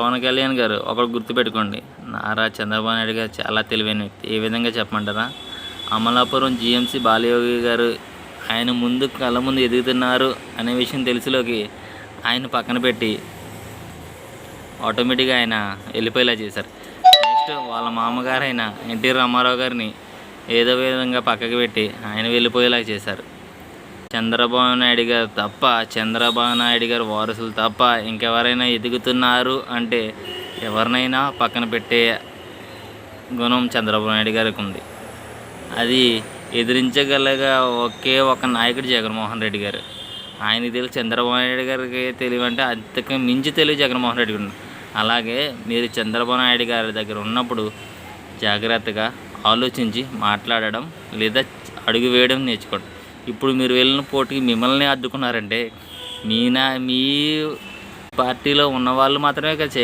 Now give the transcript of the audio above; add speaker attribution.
Speaker 1: పవన్ కళ్యాణ్ గారు ఒకటి గుర్తుపెట్టుకోండి, నారా చంద్రబాబు నాయుడు గారు చాలా తెలివైన వ్యక్తి. ఏ విధంగా చెప్పమంటారా? అమలాపురం జీఎంసీ బాలయోగి గారు ఆయన ముందు కళ్ళ ముందు ఎదుగుతున్నారు అనే విషయం తెలిసిలోకి ఆయన పక్కన పెట్టి ఆటోమేటిక్గా ఆయన వెళ్ళిపోయేలా చేశారు. నెక్స్ట్ వాళ్ళ మామగారు అయిన ఎన్టీ రామారావు గారిని ఏదో విధంగా పక్కకు పెట్టి ఆయన వెళ్ళిపోయేలా చేశారు. చంద్రబాబు నాయుడు గారు తప్ప, చంద్రబాబు నాయుడు గారు వారసులు తప్ప ఇంకెవరైనా ఎదుగుతున్నారు అంటే ఎవరినైనా పక్కన పెట్టే గుణం చంద్రబాబు నాయుడు గారికి ఉంది. అది ఎదిరించగలగా ఒకే ఒక నాయకుడు జగన్మోహన్ రెడ్డి గారు. ఆయనకి తెలిసి చంద్రబాబు నాయుడు గారికి తెలివంటే అంతకు మించి తెలివి జగన్మోహన్ రెడ్డి గారు. అలాగే మీరు చంద్రబాబు నాయుడు గారి దగ్గర ఉన్నప్పుడు జాగ్రత్తగా ఆలోచించి మాట్లాడడం లేదా అడుగు వేయడం నేర్చుకోండి. ఇప్పుడు మీరు వెళ్ళిన పోటీకి మిమ్మల్ని అడ్డుకున్నారంటే మీ పార్టీలో ఉన్న వాళ్ళు మాత్రమే చేయగలరు.